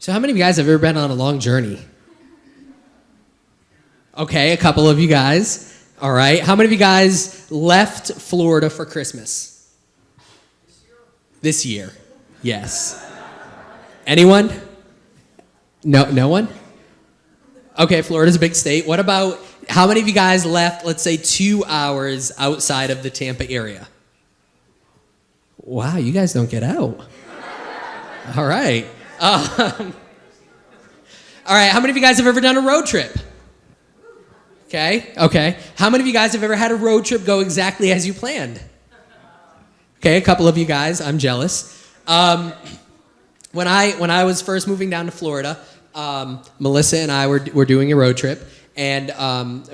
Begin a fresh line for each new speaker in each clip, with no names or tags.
So how many of you guys have ever been on a long journey? Okay, a couple of you guys. All right. How many of you guys left Florida for Christmas? This year. Yes. Anyone? No one? Okay, Florida's a big state. What about, how many of you guys left, let's say, 2 hours outside of the Tampa area? Wow, you guys don't get out. All right. All right, how many of you guys have ever done a road trip? Okay. How many of you guys have ever had a road trip go exactly as you planned? Okay, a couple of you guys. I'm jealous. When I was first moving down to Florida, Melissa and I were doing a road trip, and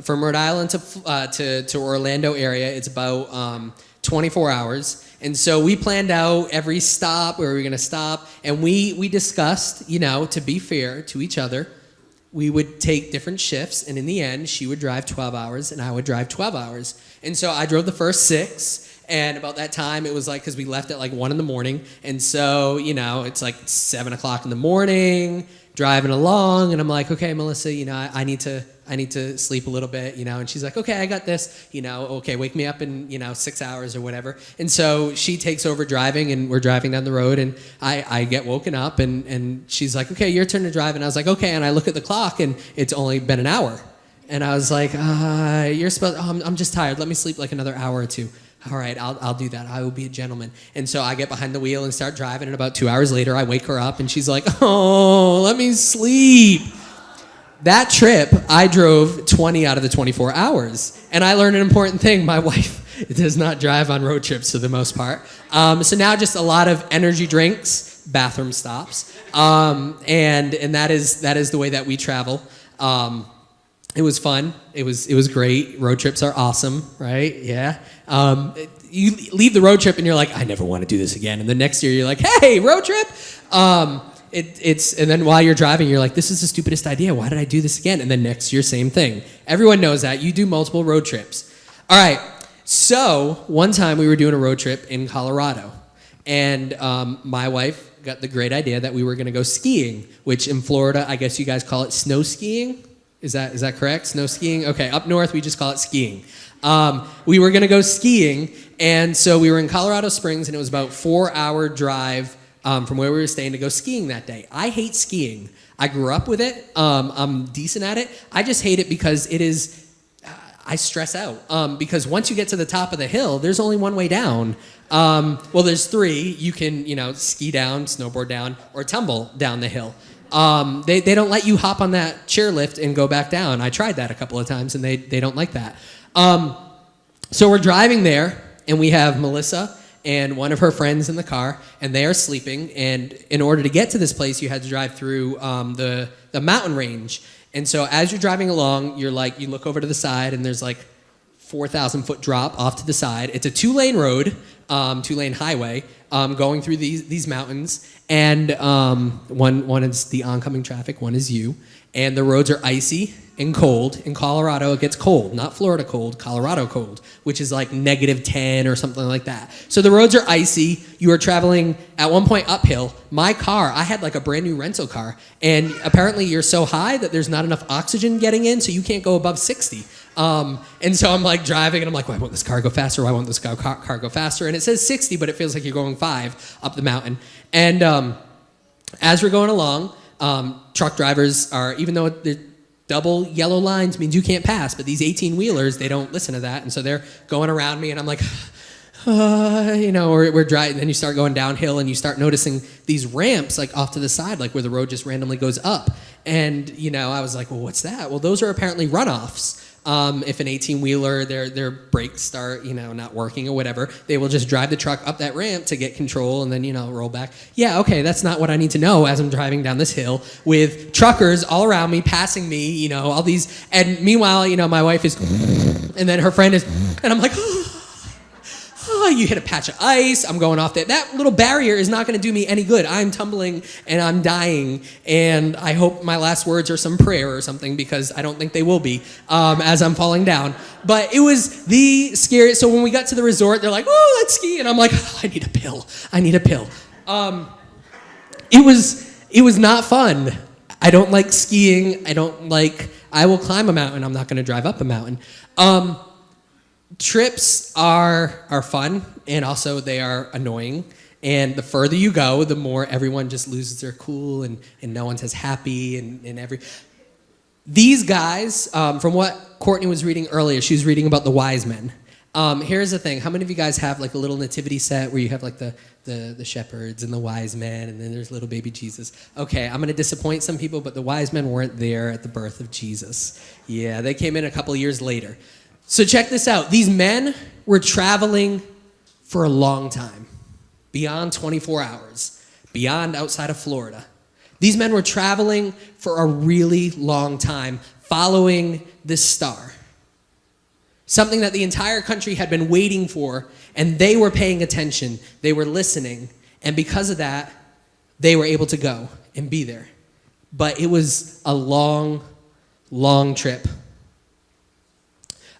from Rhode Island to Orlando area, it's about 24 hours. And so we planned out every stop where we were going to stop, and we discussed, to be fair to each other, we would take different shifts, and in the end, she would drive 12 hours, and I would drive 12 hours. And so I drove the first 6, and about that time, it was like, because we left at like 1 in the morning, and so, it's like 7 o'clock in the morning, driving along, and I'm like, okay, Melissa, I need to sleep a little bit, and she's like, okay, I got this, okay, wake me up in, 6 hours or whatever. And so she takes over driving, and we're driving down the road, and I get woken up, and she's like, okay, your turn to drive. And I was like, okay, and I look at the clock, and it's only been an hour. And I was like, I'm just tired. Let me sleep like another hour or two. All right, I'll do that. I will be a gentleman. And so I get behind the wheel and start driving, and about 2 hours later, I wake her up, and she's like, oh, let me sleep. That trip, I drove 20 out of the 24 hours, and I learned an important thing. My wife does not drive on road trips for the most part. So now just a lot of energy drinks, bathroom stops, and that is the way that we travel. It was fun. It was great. Road trips are awesome, right? Yeah. You leave the road trip and you're like, I never want to do this again. And the next year you're like, hey, road trip. And then while you're driving, you're like, this is the stupidest idea. Why did I do this again? And then next year, same thing. Everyone knows that. You do multiple road trips. All right. So one time we were doing a road trip in Colorado, and my wife got the great idea that we were going to go skiing, which in Florida, I guess you guys call it snow skiing. Is that correct? Snow skiing? Okay, up north we just call it skiing. We were going to go skiing, and so we were in Colorado Springs, and it was about 4-hour drive from where we were staying to go skiing that day. I hate skiing. I grew up with it. I'm decent at it. I just hate it because it is, I stress out. Because once you get to the top of the hill, there's only one way down. Well, there's 3. You can, ski down, snowboard down, or tumble down the hill. They don't let you hop on that chairlift and go back down. I tried that a couple of times, and they don't like that. So we're driving there, and we have Melissa and one of her friends in the car, and they are sleeping. And in order to get to this place, you had to drive through the mountain range. And so as you're driving along, you look over to the side, and there's like 4,000-foot drop off to the side. It's a 2-lane road, 2-lane highway, going through these mountains. And one is the oncoming traffic, one is you. And the roads are icy and cold. In Colorado, it gets cold. Not Florida cold, Colorado cold, which is like -10 or something like that. So the roads are icy. You are traveling, at one point, uphill. My car, I had like a brand new rental car. And apparently you're so high that there's not enough oxygen getting in, so you can't go above 60. And so I'm like driving, and I'm like, why won't this car go faster? Why won't this car go faster? And it says 60, but it feels like you're going 5 up the mountain. And as we're going along, truck drivers are, even though the double yellow lines means you can't pass, but these 18-wheelers, they don't listen to that. And so they're going around me, and I'm like, we're driving. Then you start going downhill, and you start noticing these ramps like off to the side, like where the road just randomly goes up. And, I was like, well, what's that? Well, those are apparently runoffs. If an 18-wheeler, their brakes start, not working or whatever, they will just drive the truck up that ramp to get control and then, roll back. Yeah, okay, that's not what I need to know as I'm driving down this hill with truckers all around me, passing me, all these. And meanwhile, my wife is, and then her friend is, and I'm like, you hit a patch of ice, I'm going off there. That little barrier is not going to do me any good. I'm tumbling and I'm dying, and I hope my last words are some prayer or something, because I don't think they will be as I'm falling down. But it was the scariest. So when we got to the resort, they're like, let's ski. And I'm like, I need a pill. It It was not fun. I don't like skiing. I will climb a mountain. I'm not going to drive up a mountain. Trips are fun, and also they are annoying. And the further you go, the more everyone just loses their cool, and no one's as happy. These guys, from what Courtney was reading earlier, she was reading about the wise men. Here's the thing. How many of you guys have like a little nativity set where you have like the shepherds and the wise men, and then there's little baby Jesus? Okay, I'm going to disappoint some people, but the wise men weren't there at the birth of Jesus. Yeah, they came in a couple of years later. So check this out. These men were traveling for a long time, beyond 24 hours, beyond outside of Florida. These men were traveling for a really long time, following this star. Something that the entire country had been waiting for, and they were paying attention. They were listening, and because of that, they were able to go and be there. But it was a long, long trip.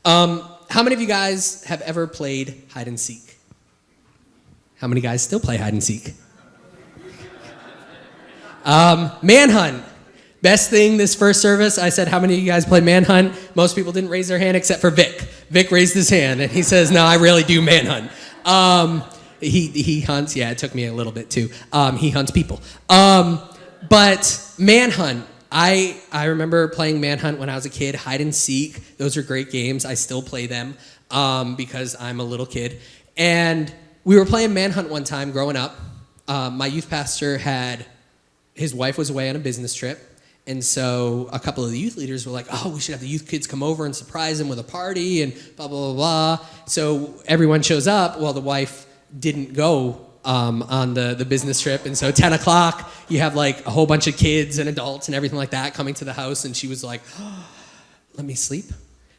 How many of you guys have ever played hide and seek? How many guys still play hide and seek? Manhunt. Best thing this first service, I said, how many of you guys played Manhunt? Most people didn't raise their hand except for Vic. Vic raised his hand, and he says, no, I really do Manhunt. He hunts. Yeah, it took me a little bit, too. He hunts people. But Manhunt, I remember playing Manhunt when I was a kid, hide and seek. Those are great games. I still play them because I'm a little kid. And we were playing Manhunt one time growing up. My youth pastor his wife was away on a business trip. And so a couple of the youth leaders were like, oh, we should have the youth kids come over and surprise them with a party and blah, blah, blah, blah. So everyone shows up. Well, the wife didn't go on the business trip. And so 10 o'clock, you have like a whole bunch of kids and adults and everything like that coming to the house. And she was like, oh, let me sleep.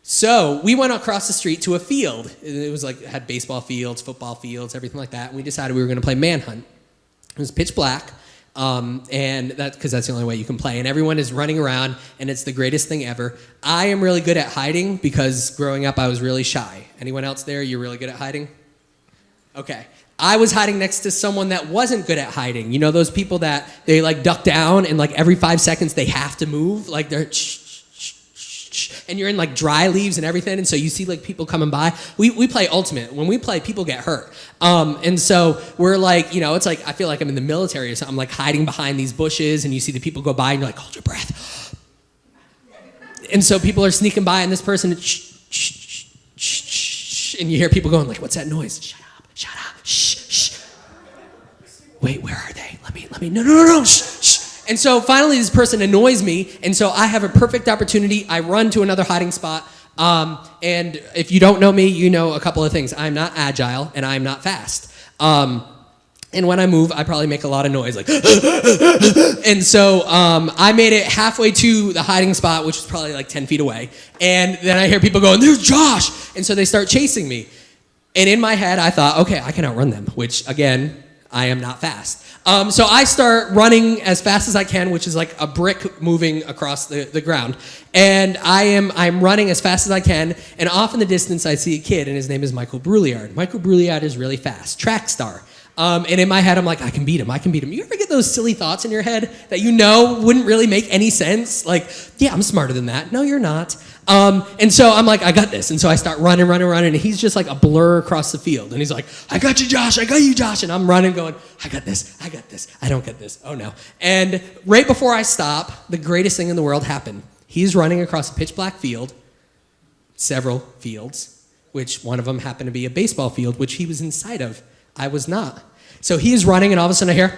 So we went across the street to a field. It was like, it had baseball fields, football fields, everything like that. And we decided we were going to play Manhunt. It was pitch black. And because that's the only way you can play. And everyone is running around, and it's the greatest thing ever. I am really good at hiding because growing up I was really shy. Anyone else there? You're really good at hiding? Okay. I was hiding next to someone that wasn't good at hiding. You know those people that they like duck down and like every 5 seconds they have to move? Like they're and you're in like dry leaves and everything, and so you see like people coming by. We play Ultimate. When we play, people get hurt. And so we're like, it's like I feel like I'm in the military or something. I'm like hiding behind these bushes, and you see the people go by, and you're like, hold your breath. And so people are sneaking by, and this person, and you hear people going like, what's that noise? Shut up, shh. Wait, where are they? Let me, no, shh. And so finally this person annoys me, and so I have a perfect opportunity. I run to another hiding spot, and if you don't know me, you know a couple of things. I'm not agile, and I'm not fast. And when I move, I probably make a lot of noise, like, and so I made it halfway to the hiding spot, which is probably like 10 feet away, and then I hear people going, there's Josh! And so they start chasing me. And in my head, I thought, okay, I can outrun them, which, again, I am not fast. So I start running as fast as I can, which is like a brick moving across the ground. And I'm running as fast as I can, and off in the distance I see a kid, and his name is Michael Brouillard. Michael Brouillard is really fast, track star. And in my head I'm like, I can beat him. You ever get those silly thoughts in your head that wouldn't really make any sense? Like, yeah, I'm smarter than that. No, you're not. And so I'm like, I got this. And so I start running, and he's just like a blur across the field. And he's like, I got you, Josh. And I'm running going, I got this. I don't get this. Oh, no. And right before I stop, the greatest thing in the world happened. He's running across a pitch black field, several fields, which one of them happened to be a baseball field, which he was inside of. I was not. So he is running, and all of a sudden I hear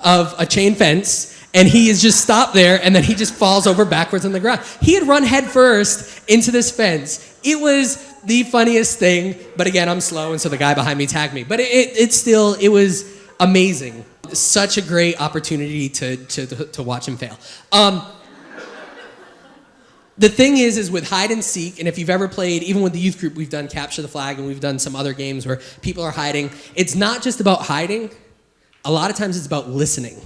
of a chain fence, and he is just stopped there, and then he just falls over backwards on the ground. He had run head first into this fence. It was the funniest thing, but again, I'm slow, and so the guy behind me tagged me. But it was amazing. Such a great opportunity to watch him fail. The thing is with hide and seek, and if you've ever played, even with the youth group, we've done Capture the Flag, and we've done some other games where people are hiding. It's not just about hiding. A lot of times it's about listening.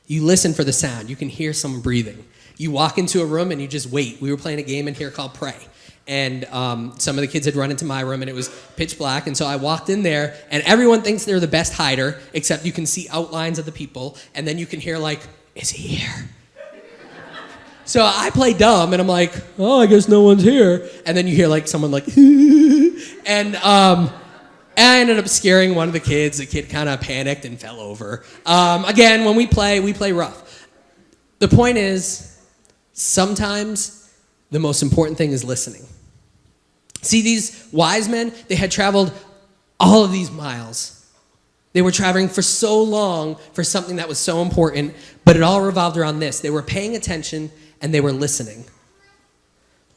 You listen for the sound. You can hear someone breathing. You walk into a room and you just wait. We were playing a game in here called Pray. and some of the kids had run into my room, and it was pitch black. And so I walked in there, and everyone thinks they're the best hider, except you can see outlines of the people, and then you can hear like, is he here? So I play dumb, and I'm like, oh, I guess no one's here. And then you hear like someone like, and I ended up scaring one of the kids. The kid kind of panicked and fell over. Again, when we play rough. The point is, sometimes the most important thing is listening. See, these wise men, they had traveled all of these miles. They were traveling for so long for something that was so important, but it all revolved around this. They were paying attention and they were listening.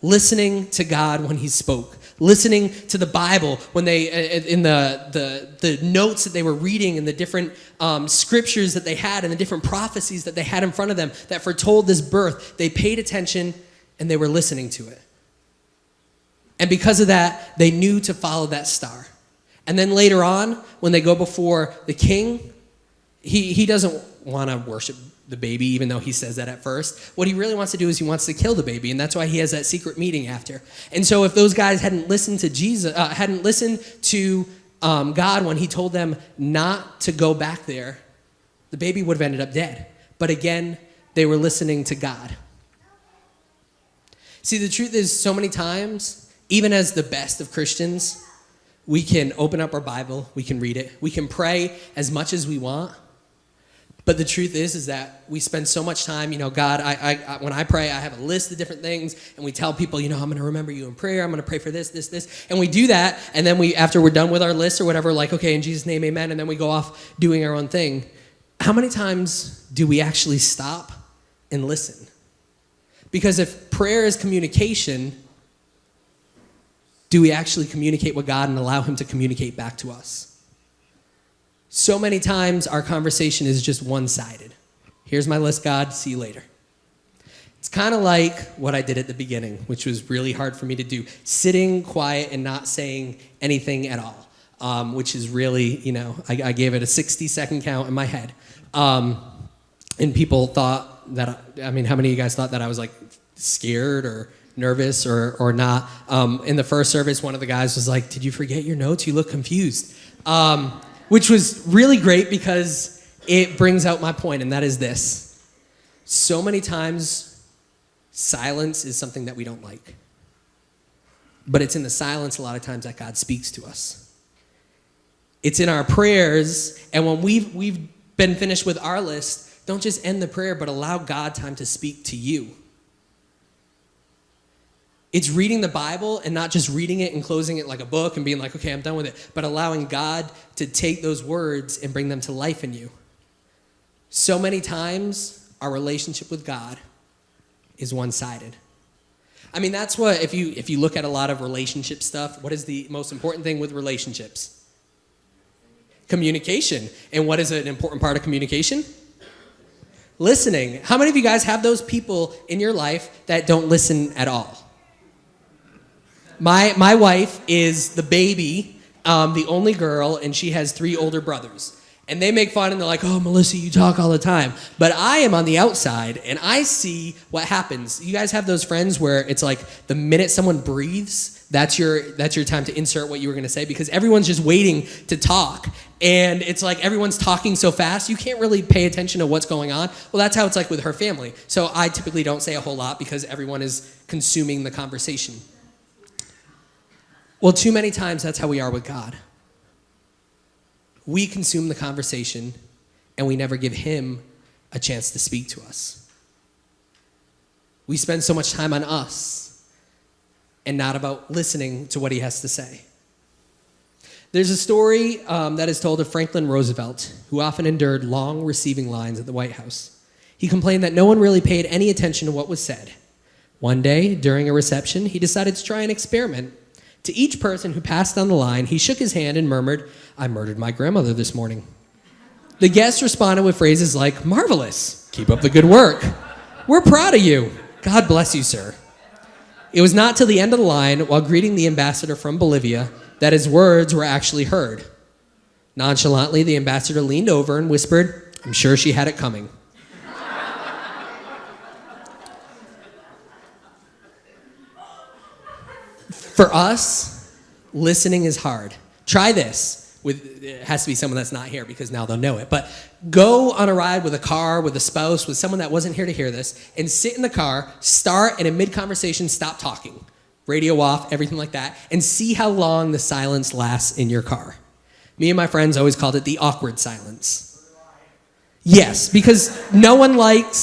Listening to God when he spoke. Listening to the Bible when they, in the notes that they were reading and the different scriptures that they had and the different prophecies that they had in front of them that foretold this birth, they paid attention and they were listening to it. And because of that, they knew to follow that star. And then later on, when they go before the king, he doesn't want to worship the baby, even though he says that at first. What he really wants to do is he wants to kill the baby, and that's why he has that secret meeting after. And so if those guys hadn't listened to Jesus, hadn't listened to God when he told them not to go back there, the baby would have ended up dead. But again, they were listening to God. See, the truth is, so many times, even as the best of Christians, we can open up our Bible, we can read it, we can pray as much as we want. But the truth is that we spend so much time, God, I when I pray, I have a list of different things, and we tell people, I'm going to remember you in prayer, I'm going to pray for this, and we do that, and then after we're done with our list or whatever, like, okay, in Jesus' name, amen, and then we go off doing our own thing. How many times do we actually stop and listen? Because if prayer is communication, do we actually communicate with God and allow him to communicate back to us? So many times our conversation is just one-sided. Here's my list, God, see you later. It's kind of like what I did at the beginning, which was really hard for me to do. Sitting quiet and not saying anything at all, which is really, I gave it a 60-second count in my head. And people thought that, how many of you guys thought that I was like scared or nervous or not? In the first service, one of the guys was like, did you forget your notes? You look confused. Which was really great because it brings out my point, and that is this. So many times, silence is something that we don't like. But it's in the silence a lot of times that God speaks to us. It's in our prayers, and when we've been finished with our list, don't just end the prayer, but allow God time to speak to you. It's reading the Bible and not just reading it and closing it like a book and being like, okay, I'm done with it, but allowing God to take those words and bring them to life in you. So many times, our relationship with God is one-sided. That's what, if you look at a lot of relationship stuff, what is the most important thing with relationships? Communication. And what is an important part of communication? Listening. How many of you guys have those people in your life that don't listen at all? My wife is the baby, the only girl, and she has 3 older brothers. And they make fun, and they're like, oh, Melissa, you talk all the time. But I am on the outside, and I see what happens. You guys have those friends where it's like the minute someone breathes, that's your time to insert what you were going to say, because everyone's just waiting to talk. And it's like everyone's talking so fast, you can't really pay attention to what's going on. Well, that's how it's like with her family. So I typically don't say a whole lot because everyone is consuming the conversation. Well, too many times that's how we are with God. We consume the conversation and we never give him a chance to speak to us. We spend so much time on us and not about listening to what he has to say. There's a story that is told of Franklin Roosevelt, who often endured long receiving lines at the White House. He complained that no one really paid any attention to what was said. One day, during a reception, he decided to try an experiment. To each person who passed on the line, he shook his hand and murmured, I murdered my grandmother this morning. The guests responded with phrases like, marvelous, keep up the good work. We're proud of you. God bless you, sir. It was not till the end of the line, while greeting the ambassador from Bolivia, that his words were actually heard. Nonchalantly, the ambassador leaned over and whispered, I'm sure she had it coming. For us, listening is hard. Try this. It has to be someone that's not here because now they'll know it. But go on a ride with a car, with a spouse, with someone that wasn't here to hear this, and sit in the car, start, and in mid-conversation, stop talking. Radio off, everything like that, and see how long the silence lasts in your car. Me and my friends always called it the awkward silence. Yes, because no one likes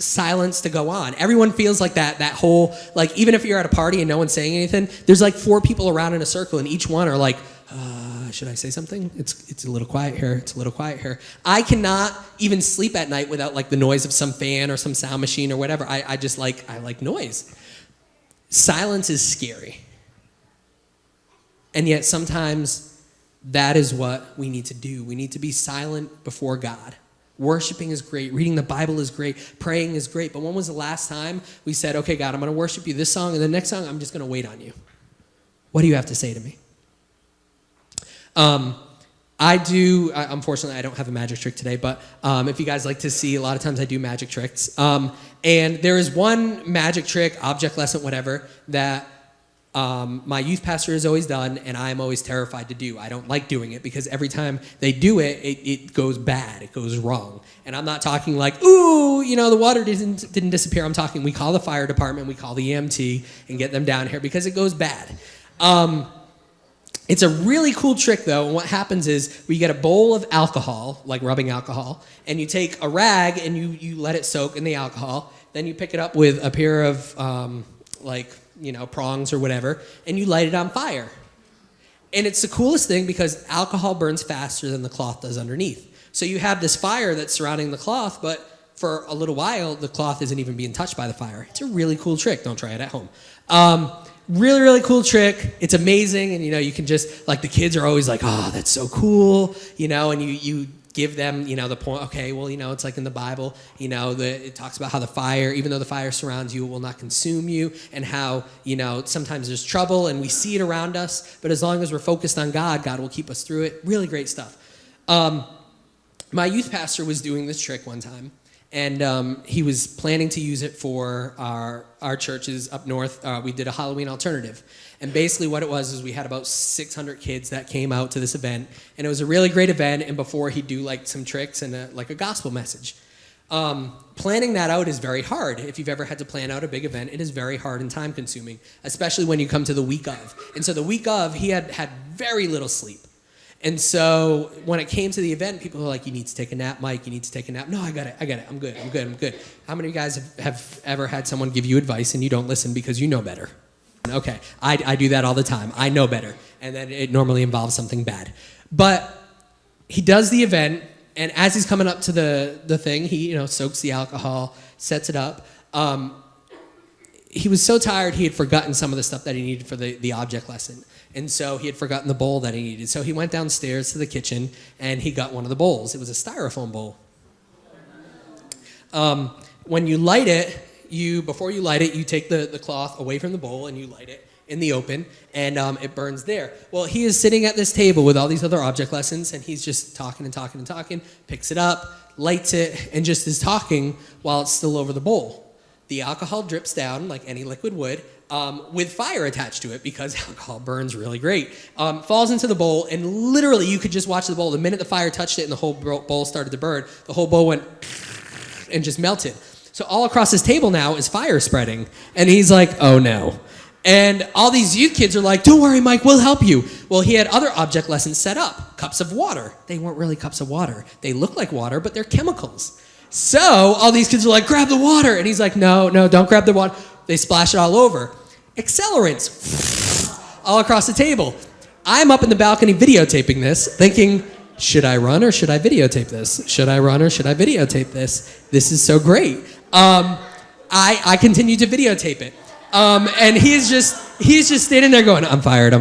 silence to go on. Everyone feels like that whole, like, even if you're at a party and no one's saying anything, there's like 4 people around in a circle and each one are like, should I say something? It's a little quiet here. It's a little quiet here. I cannot even sleep at night without like the noise of some fan or some sound machine or whatever. I like noise. Silence is scary. And yet sometimes that is what we need to do. We need to be silent before God. Worshiping is great. Reading the Bible is great. Praying is great. But when was the last time we said, okay, God, I'm going to worship you this song, and the next song, I'm just going to wait on you? What do you have to say to me? Unfortunately, I don't have a magic trick today, but if you guys like to see, a lot of times I do magic tricks. And there is one magic trick, object lesson, whatever, that my youth pastor has always done, and I'm always terrified to do. I don't like doing it because every time they do it, it goes bad. It goes wrong. And I'm not talking like, ooh, the water didn't disappear. I'm talking, we call the fire department, we call the EMT, and get them down here because it goes bad. It's a really cool trick, though, and what happens is we get a bowl of alcohol, like rubbing alcohol, and you take a rag and you let it soak in the alcohol. Then you pick it up with a pair of, prongs or whatever, and you light it on fire. And it's the coolest thing because alcohol burns faster than the cloth does underneath. So you have this fire that's surrounding the cloth, but for a little while, the cloth isn't even being touched by the fire. It's a really cool trick. Don't try it at home. Really, really cool trick. It's amazing. And, you can just, like, the kids are always like, oh, that's so cool, and you give them, the point, okay, well, it's like in the Bible, it talks about how the fire, even though the fire surrounds you, it will not consume you, and how, sometimes there's trouble and we see it around us, but as long as we're focused on God, God will keep us through it. Really great stuff. My youth pastor was doing this trick one time, and he was planning to use it for our churches up north. We did a Halloween alternative. And basically what it was is we had about 600 kids that came out to this event. And it was a really great event. And before he'd do like some tricks and a gospel message. Planning that out is very hard. If you've ever had to plan out a big event, it is very hard and time consuming, especially when you come to the week of. And so the week of, he had very little sleep. And so when it came to the event, people were like, you need to take a nap, Mike, you need to take a nap. No, I got it, I'm good. How many of you guys have ever had someone give you advice and you don't listen because you know better? Okay, I do that all the time. I know better. And then it normally involves something bad. But he does the event, and as he's coming up to the thing, he soaks the alcohol, sets it up. He was so tired he had forgotten some of the stuff that he needed for the object lesson. And so he had forgotten the bowl that he needed. So he went downstairs to the kitchen, and he got one of the bowls. It was a styrofoam bowl. When you light it, before you light it, you take the cloth away from the bowl, and you light it in the open, and it burns there. Well, he is sitting at this table with all these other object lessons, and he's just talking and talking and talking, picks it up, lights it, and just is talking while it's still over the bowl. The alcohol drips down like any liquid would, with fire attached to it because alcohol burns really great. Falls into the bowl, and literally you could just watch the bowl. The minute the fire touched it and the whole bowl started to burn, the whole bowl went and just melted. So all across his table now is fire spreading, and he's like, oh no. And all these youth kids are like, don't worry, Mike, we'll help you. Well, he had other object lessons set up, cups of water. They weren't really cups of water. They look like water, but they're chemicals. So all these kids are like, grab the water. And he's like, no, don't grab the water. They splash it all over. Accelerants all across the table. I'm up in the balcony videotaping this, thinking, should I run or should I videotape this? Should I run or should I videotape this? This is so great. I continue to videotape it. And he's just standing there going, I'm fired.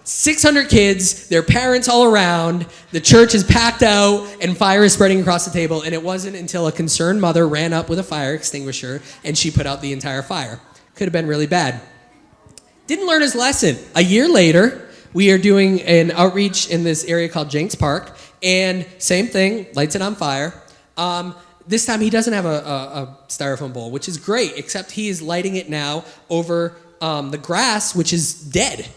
600 kids, their parents all around, the church is packed out, and fire is spreading across the table. And it wasn't until a concerned mother ran up with a fire extinguisher and she put out the entire fire. Could have been really bad. Didn't learn his lesson. A year later, we are doing an outreach in this area called Jenks Park, and same thing, lights it on fire. This time he doesn't have a styrofoam bowl, which is great, except he is lighting it now over the grass, which is dead.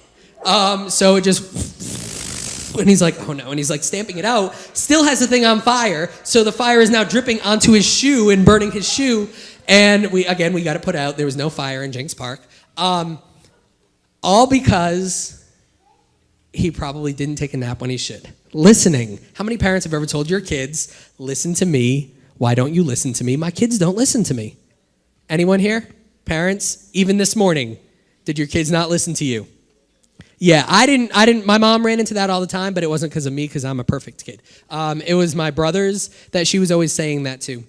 So it just, and he's like, oh no, and he's like stamping it out, still has the thing on fire, so the fire is now dripping onto his shoe and burning his shoe, and we got it put out. There was no fire in Jenks Park. All because he probably didn't take a nap when he should. Listening. How many parents have ever told your kids, listen to me, why don't you listen to me? My kids don't listen to me. Anyone here? Parents? Even this morning, did your kids not listen to you? Yeah, I didn't, my mom ran into that all the time, but it wasn't because of me, because I'm a perfect kid. It was my brothers that she was always saying that to.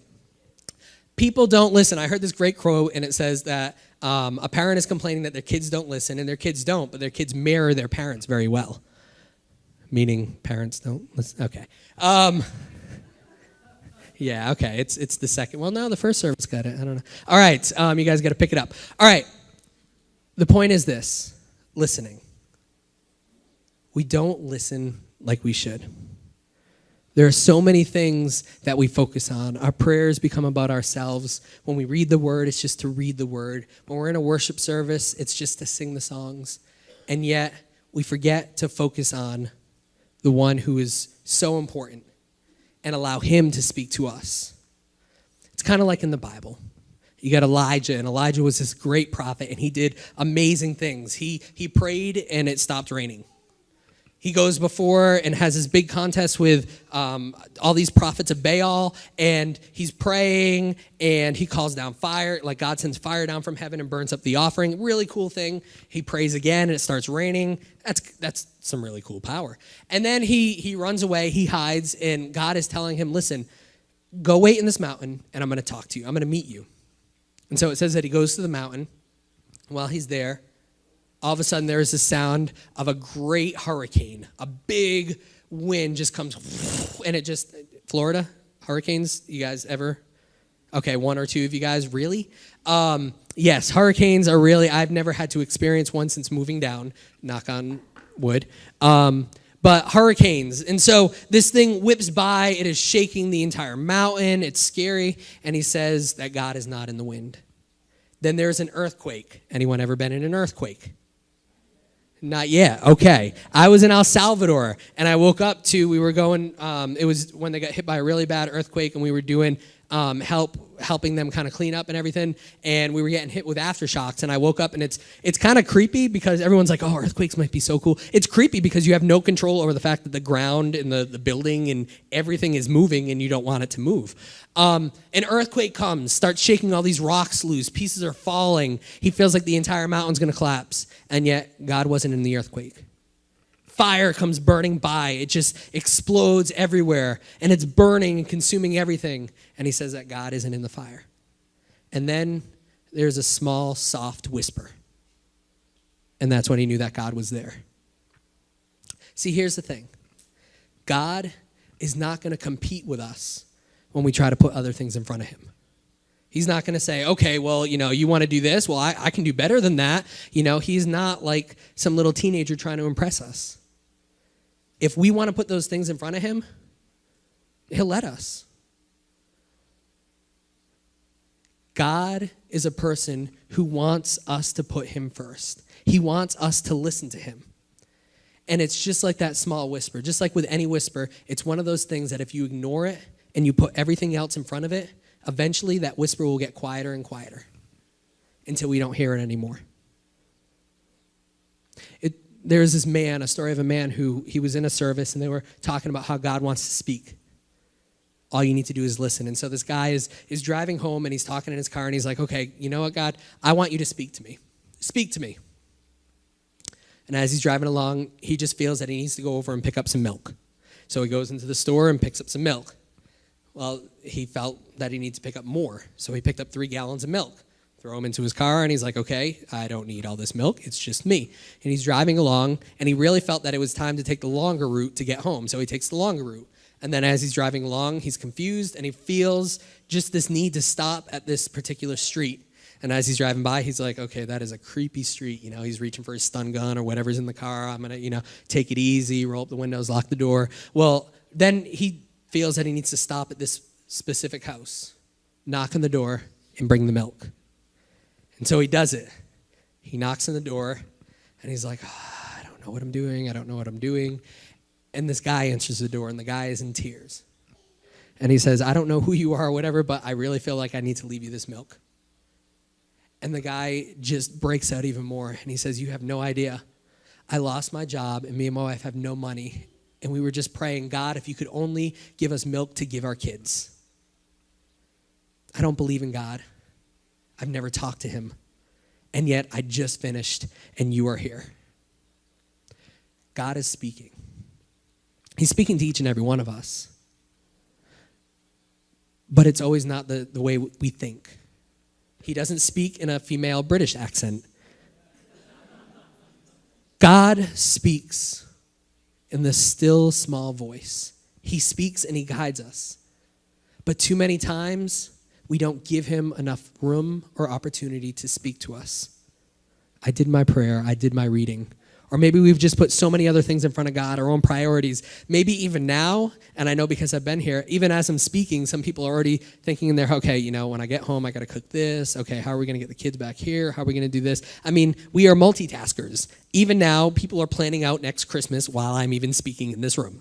People don't listen. I heard this great quote, and it says that a parent is complaining that their kids don't listen, and their kids don't, but their kids mirror their parents very well. Meaning parents don't listen. Okay. Yeah, okay. It's the second. Well, no, the first service got it. I don't know. All right. You guys got to pick it up. All right. The point is this. Listening. We don't listen like we should. There are so many things that we focus on. Our prayers become about ourselves. When we read the word, it's just to read the word. When we're in a worship service, it's just to sing the songs. And yet, we forget to focus on the one who is so important and allow him to speak to us. It's kind of like in the Bible. You got Elijah, and Elijah was this great prophet, and he did amazing things. He prayed, and it stopped raining. He goes before and has this big contest with all these prophets of Baal, and he's praying, and he calls down fire, like God sends fire down from heaven and burns up the offering. Really cool thing. He prays again, and it starts raining. That's some really cool power. And then he runs away, he hides, and God is telling him, listen, go wait in this mountain, and I'm going to talk to you. I'm going to meet you. And so it says that he goes to the mountain. While he's there, all of a sudden, there's the sound of a great hurricane. A big wind just comes, and it just, Florida, hurricanes, you guys ever? Okay, one or two of you guys, really? Yes, hurricanes are really, I've never had to experience one since moving down, knock on wood. But hurricanes, and so this thing whips by, it is shaking the entire mountain, it's scary, and he says that God is not in the wind. Then there's an earthquake. Anyone ever been in an earthquake? Not yet. Okay. I was in El Salvador, and I woke up we were going, it was when they got hit by a really bad earthquake, and we were doing helping them kind of clean up and everything, and we were getting hit with aftershocks, and I woke up, and it's kind of creepy because everyone's like, oh, earthquakes might be so cool. It's creepy because you have no control over the fact that the ground and the building and everything is moving, and you don't want it to move. An earthquake comes, starts shaking all these rocks loose, pieces are falling. He feels like the entire mountain's going to collapse, and yet God wasn't in the earthquake. Fire comes burning by. It just explodes everywhere, and it's burning and consuming everything. And he says that God isn't in the fire. And then there's a small, soft whisper. And that's when he knew that God was there. See, here's the thing. God is not going to compete with us when we try to put other things in front of him. He's not going to say, okay, well, you want to do this? Well, I can do better than that. He's not like some little teenager trying to impress us. If we want to put those things in front of him, he'll let us. God is a person who wants us to put him first. He wants us to listen to him. And it's just like that small whisper. Just like with any whisper, it's one of those things that if you ignore it and you put everything else in front of it, eventually that whisper will get quieter and quieter until we don't hear it anymore. There's this man, a story of a man who he was in a service and they were talking about how God wants to speak. All you need to do is listen. And so this guy is driving home and he's talking in his car and he's like, okay, you know what, God? I want you to speak to me. Speak to me. And as he's driving along, he just feels that he needs to go over and pick up some milk. So he goes into the store and picks up some milk. Well, he felt that he needs to pick up more. So he picked up 3 gallons of milk. Throw him into his car, and he's like, okay, I don't need all this milk. It's just me. And he's driving along, and he really felt that it was time to take the longer route to get home. So he takes the longer route. And then as he's driving along, he's confused, and he feels just this need to stop at this particular street. And as he's driving by, he's like, okay, that is a creepy street. He's reaching for his stun gun or whatever's in the car. I'm going to, take it easy, roll up the windows, lock the door. Well, then he feels that he needs to stop at this specific house, knock on the door, and bring the milk. And so he does it. He knocks on the door, and he's like, I don't know what I'm doing. I don't know what I'm doing. And this guy answers the door, and the guy is in tears. And he says, I don't know who you are or whatever, but I really feel like I need to leave you this milk. And the guy just breaks out even more, and he says, you have no idea. I lost my job, and me and my wife have no money. And we were just praying, God, if you could only give us milk to give our kids. I don't believe in God. I've never talked to him. And yet I just finished, and you are here. God is speaking. He's speaking to each and every one of us. But it's always not the way we think. He doesn't speak in a female British accent. God speaks in the still, small voice. He speaks and he guides us. But too many times, we don't give him enough room or opportunity to speak to us. I did my prayer. I did my reading. Or maybe we've just put so many other things in front of God, our own priorities. Maybe even now, and I know because I've been here, even as I'm speaking, some people are already thinking in there, okay, when I get home, I got to cook this. Okay, how are we going to get the kids back here? How are we going to do this? I mean, we are multitaskers. Even now, people are planning out next Christmas while I'm even speaking in this room.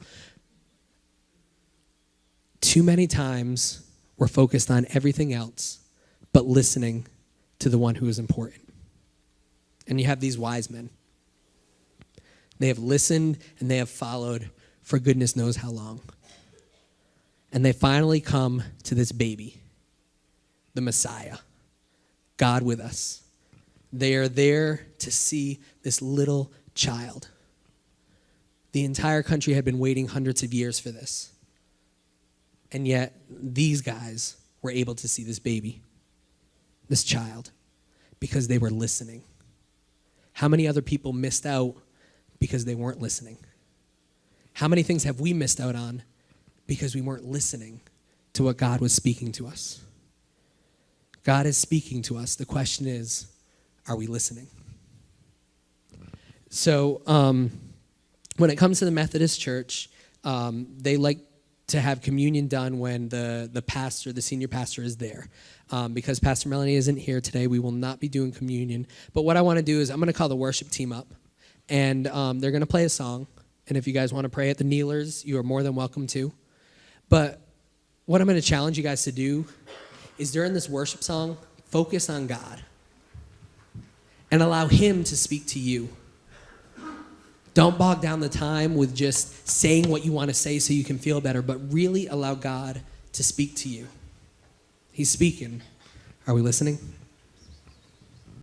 Too many times, we're focused on everything else but listening to the one who is important. And you have these wise men. They have listened and they have followed for goodness knows how long. And they finally come to this baby, the Messiah, God with us. They are there to see this little child. The entire country had been waiting hundreds of years for this. And yet, these guys were able to see this baby, this child, because they were listening. How many other people missed out because they weren't listening? How many things have we missed out on because we weren't listening to what God was speaking to us? God is speaking to us. The question is, are we listening? So when it comes to the Methodist Church, they like to have communion done when the pastor, the senior pastor, is there. Because Pastor Melanie isn't here today, we will not be doing communion. But what I want to do is I'm going to call the worship team up. And they're going to play a song. And if you guys want to pray at the kneelers, you are more than welcome to. But what I'm going to challenge you guys to do is during this worship song, focus on God. And allow him to speak to you. Don't bog down the time with just saying what you want to say so you can feel better, but really allow God to speak to you. He's speaking. Are we listening?